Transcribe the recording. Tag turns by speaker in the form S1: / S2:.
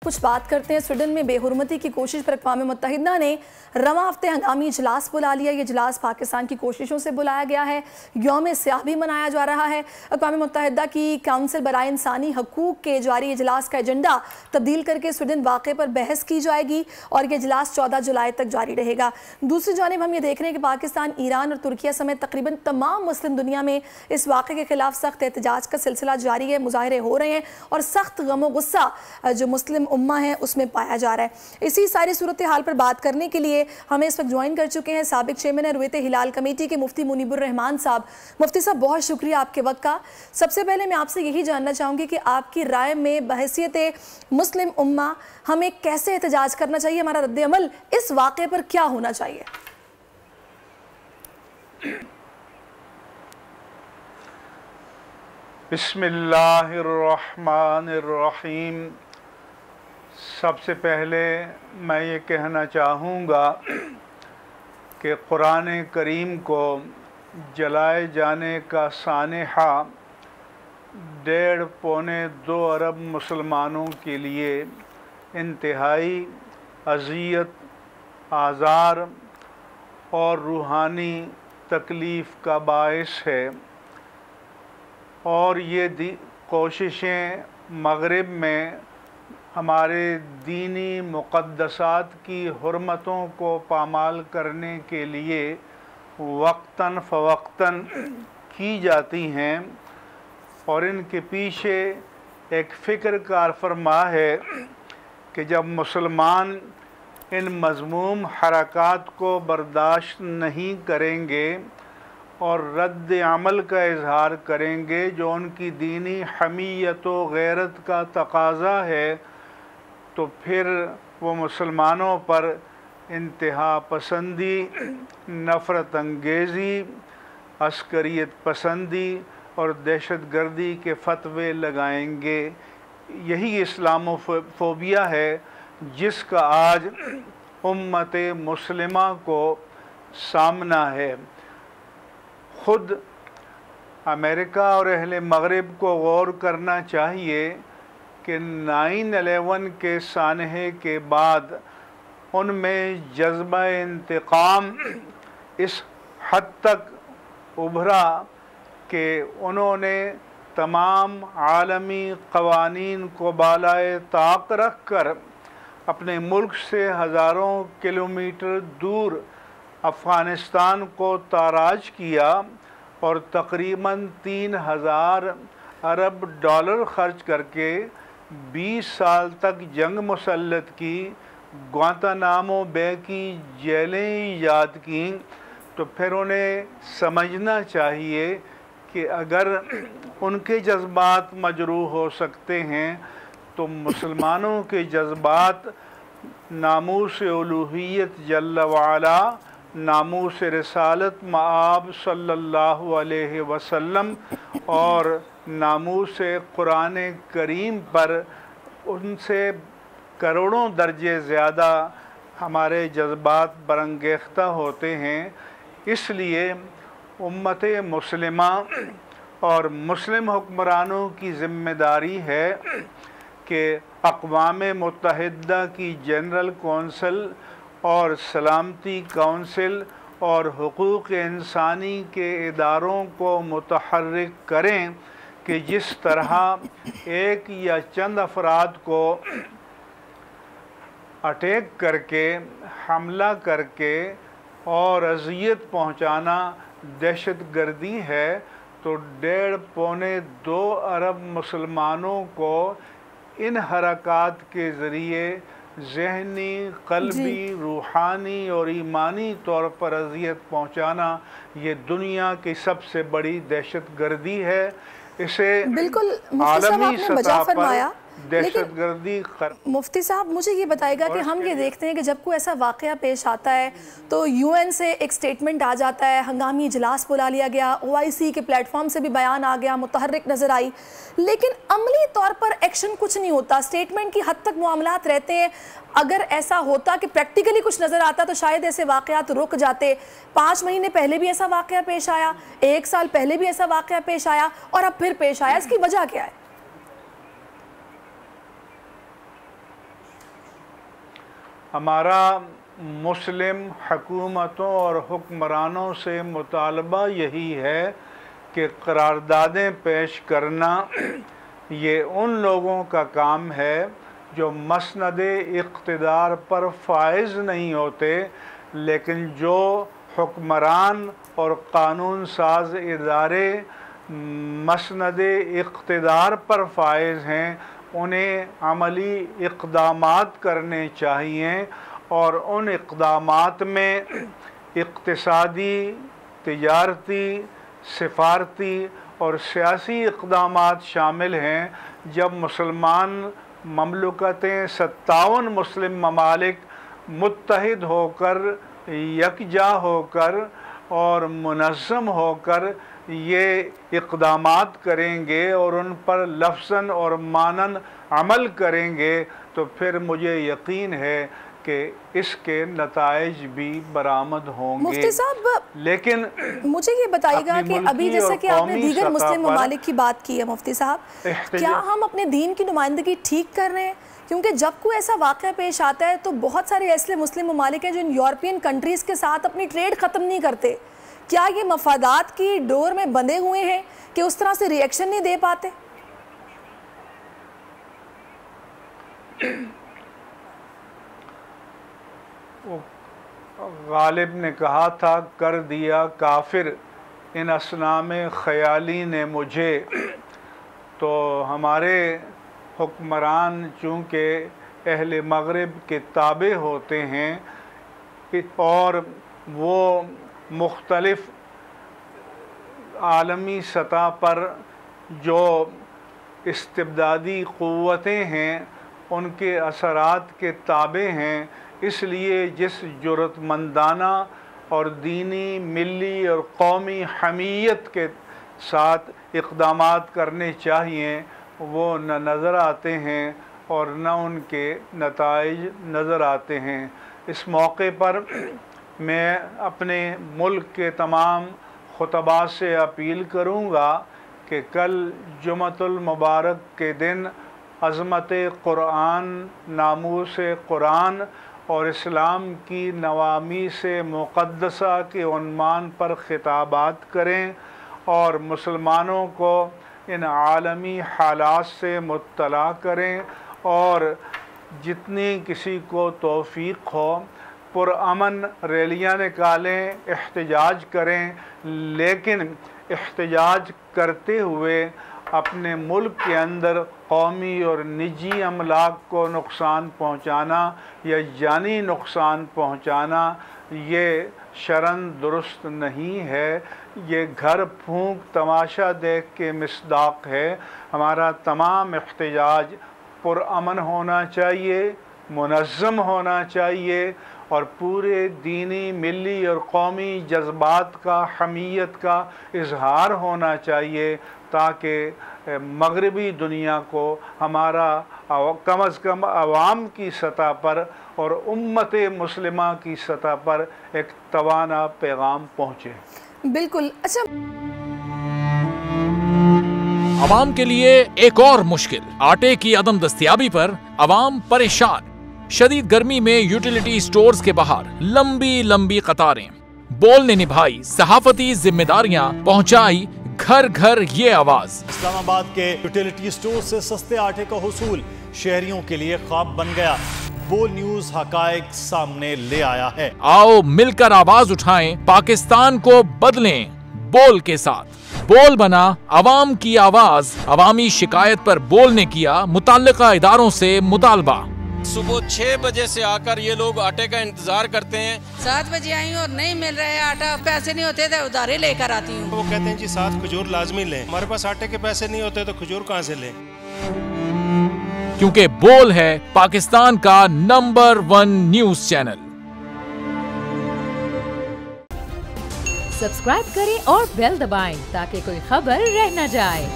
S1: کچھ بات کرتے ہیں۔ سویڈن میں بے حرمتی کی کوشش پر اقوام متحدہ نے رواں ہفتے ہنگامی اجلاس بلا لیا۔ یہ اجلاس پاکستان کی کوششوں سے بلایا گیا ہے۔ یوم سیاہ بھی منایا جا رہا ہے۔ اقوام متحدہ کی کونسل برائے انسانی حقوق کے جاری اجلاس کا ایجنڈا تبدیل کر کے سویڈن واقعے پر بحث کی جائے گی اور یہ اجلاس 14 جولائی تک جاری رہے گا۔ دوسری جانب ہم یہ دیکھ رہے ہیں کہ پاکستان، ایران اور ترکیہ سمیت تقریباً تمام مسلم دنیا میں اس واقعے کے خلاف سخت احتجاج کا سلسلہ جاری ہے۔ مظاہرے ہو رہے ہیں اور سخت غم و غصہ جو مسلم امہ ہے اس میں پایا جا رہا ہے۔ اسی ساری صورتحال پر بات کرنے کے لیے ہمیں اس وقت جوائن کر چکے ہیں سابق چیئرمین رویت ہلال کمیٹی کے مفتی منیب الرحمان صاحب۔ مفتی صاحب بہت شکریہ آپ کے وقت کا۔ سب سے پہلے میں آپ سے یہی جاننا چاہوں گی کہ آپ کی رائے میں بحیثیت مسلم امہ ہمیں کیسے احتجاج کرنا چاہیے، ہمارا رد عمل اس واقعے پر کیا ہونا چاہیے؟
S2: بسم اللہ الرحمن الرحیم۔ سب سے پہلے میں یہ کہنا چاہوں گا کہ قرآن کریم کو جلائے جانے کا سانحہ 1.5-2 ارب مسلمانوں کے لیے انتہائی اذیت، آزار اور روحانی تکلیف کا باعث ہے، اور یہ کوششیں مغرب میں ہمارے دینی مقدسات کی حرمتوں کو پامال کرنے کے لیے وقتاً فوقتاً کی جاتی ہیں، اور ان کے پیچھے ایک فکر کار فرما ہے کہ جب مسلمان ان مذموم حرکات کو برداشت نہیں کریں گے اور رد عمل کا اظہار کریں گے جو ان کی دینی حمیت و غیرت کا تقاضا ہے، تو پھر وہ مسلمانوں پر انتہا پسندی، نفرت انگیزی، عسکریت پسندی اور دہشت گردی کے فتوے لگائیں گے۔ یہی اسلامو فوبیا ہے جس کا آج امت مسلمہ کو سامنا ہے۔ خود امریکہ اور اہل مغرب کو غور کرنا چاہیے کہ 9/11 کے سانحے کے بعد ان میں جذبہ انتقام اس حد تک ابھرا کہ انہوں نے تمام عالمی قوانین کو بالائے طاق رکھ کر اپنے ملک سے ہزاروں کلومیٹر دور افغانستان کو تاراج کیا اور تقریباً 3000 ارب ڈالر خرچ کر کے 20 سال تک جنگ مسلط کی، گوانتانامو بے کی جیلیں ایجاد کیں۔ تو پھر انہیں سمجھنا چاہیے کہ اگر ان کے جذبات مجروح ہو سکتے ہیں تو مسلمانوں کے جذبات ناموس الوہیت جل وعلا، ناموس رسالت مآب صلی اللہ علیہ وسلم اور ناموس قرآن کریم پر ان سے کروڑوں درجے زیادہ ہمارے جذبات برانگیختہ ہوتے ہیں۔ اس لیے امت مسلمہ اور مسلم حکمرانوں کی ذمہ داری ہے کہ اقوام متحدہ کی جنرل کونسل اور سلامتی کونسل اور حقوق انسانی کے اداروں کو متحرک کریں کہ جس طرح ایک یا چند افراد کو اٹیک کر کے، حملہ کر کے اور اذیت پہنچانا دہشت گردی ہے، تو 1.5-2 ارب مسلمانوں کو ان حرکات کے ذریعے ذہنی، قلبی، روحانی اور ایمانی طور پر اذیت پہنچانا یہ دنیا کی سب سے بڑی دہشت گردی ہے۔ اسے
S1: بالکل
S2: عالمی سطح پر دہشت گردی
S1: مفتی صاحب مجھے یہ بتائے گا کہ ہم یہ دیکھتے ہیں کہ جب کوئی ایسا واقعہ پیش آتا ہے تو UN سے ایک سٹیٹمنٹ آ جاتا ہے، ہنگامی اجلاس بلا لیا گیا، OIC کے پلیٹ فارم سے بھی بیان آ گیا، متحرک نظر آئی، لیکن عملی طور پر ایکشن کچھ نہیں ہوتا، سٹیٹمنٹ کی حد تک معاملات رہتے ہیں۔ اگر ایسا ہوتا کہ پریکٹیکلی کچھ نظر آتا تو شاید ایسے واقعات رک جاتے۔ 5 مہینے پہلے بھی ایسا واقعہ پیش آیا، 1 سال پہلے بھی ایسا واقعہ پیش آیا اور اب پھر پیش آیا، اس کی وجہ کیا ہے؟
S2: ہمارا مسلم حکومتوں اور حکمرانوں سے مطالبہ یہی ہے کہ قراردادیں پیش کرنا یہ ان لوگوں کا کام ہے جو مسند اقتدار پر فائز نہیں ہوتے، لیکن جو حکمران اور قانون ساز ادارے مسند اقتدار پر فائز ہیں انہیں عملی اقدامات کرنے چاہیے، اور ان اقدامات میں اقتصادی، تجارتی، سفارتی اور سیاسی اقدامات شامل ہیں۔ جب مسلمان مملکتیں 57 مسلم ممالک متحد ہو کر، یکجا ہو کر اور منظم ہو کر یہ اقدامات کریں گے اور ان پر لفظاً اور معناً عمل کریں گے تو پھر مجھے یقین ہے کہ اس کے نتائج بھی برآمد ہوں گے۔
S1: مفتی صاحب
S2: لیکن
S1: مجھے یہ بتائیے گا کہ ابھی جیسا کہ آپ نے دیگر مسلم ممالک کی بات کی ہے مفتی صاحب، کیا ہم اپنے دین کی نمائندگی ٹھیک کر رہے ہیں؟ کیونکہ جب کوئی ایسا واقعہ پیش آتا ہے تو بہت سارے ایسے مسلم ممالک ہیں جو ان یورپین کنٹریز کے ساتھ اپنی ٹریڈ ختم نہیں کرتے، کیا یہ مفادات کی ڈور میں بندھے ہوئے ہیں کہ اس طرح سے ریئیکشن نہیں دے پاتے؟
S2: غالب نے کہا تھا کر دیا کافر ان اصنام خیالی نے مجھے، تو ہمارے حکمران چونکہ اہل مغرب کے تابع ہوتے ہیں اور وہ مختلف عالمی سطح پر جو استبدادی قوتیں ہیں ان کے اثرات کے تابع ہیں، اس لیے جس جرأت مندانہ اور دینی، ملی اور قومی حمیت کے ساتھ اقدامات کرنے چاہیے وہ نہ نظر آتے ہیں اور نہ ان کے نتائج نظر آتے ہیں۔ اس موقع پر میں اپنے ملک کے تمام خطباء سے اپیل کروں گا کہ کل جمعۃ المبارک کے دن عظمت قرآن، ناموس قرآن اور اسلام کی نوامیس مقدسہ کے عنوان پر خطابات کریں اور مسلمانوں کو ان عالمی حالات سے مطلع کریں، اور جتنی کسی کو توفیق ہو پرامن ریلیاں نکالیں، احتجاج کریں، لیکن احتجاج کرتے ہوئے اپنے ملک کے اندر قومی اور نجی املاک کو نقصان پہنچانا یا جانی نقصان پہنچانا یہ شرعاً درست نہیں ہے، یہ گھر پھونک تماشا دیکھ کے مصداق ہے۔ ہمارا تمام احتجاج پرامن ہونا چاہیے، منظم ہونا چاہیے اور پورے دینی، ملی اور قومی جذبات کا، حمیت کا اظہار ہونا چاہیے تاکہ مغربی دنیا کو ہمارا کم از کم عوام کی سطح پر اور امت مسلمہ کی سطح پر ایک توانا پیغام پہنچے۔
S1: بالکل۔ اچھا،
S3: عوام کے لیے ایک اور مشکل، آٹے کی عدم دستیابی پر عوام پریشان۔ شدید گرمی میں یوٹیلیٹی سٹورز کے باہر لمبی لمبی قطاریں، بول نے نبھائی صحافتی ذمہ داریاں، پہنچائی گھر گھر یہ آواز۔
S4: اسلام آباد کے یوٹیلیٹی سٹور سے سستے آٹے کا حصول شہریوں کے لیے خواب بن گیا۔ بول نیوز حقائق سامنے لے آیا ہے۔
S3: آؤ مل کر آواز اٹھائیں، پاکستان کو بدلیں بول کے ساتھ۔ بول بنا عوام کی آواز، عوامی شکایت پر بول نے کیا متعلقہ اداروں سے مطالبہ۔
S5: صبح 6 بجے سے آ کر یہ لوگ آٹے کا انتظار کرتے ہیں۔
S6: 7 بجے آئی ہوں اور نہیں مل رہا ہے آٹا، پیسے نہیں ہوتے تھے ادھارے لے کر آتی ہوں۔
S5: وہ کہتے ہیں جی 7 کھجور لازمی لیں، ہمارے پاس آٹے کے پیسے نہیں ہوتے تو کھجور کہاں سے لیں؟
S3: کیونکہ بول ہے پاکستان کا نمبر 1 نیوز چینل۔
S7: سبسکرائب کریں اور بیل دبائیں تاکہ کوئی خبر رہ نہ جائے۔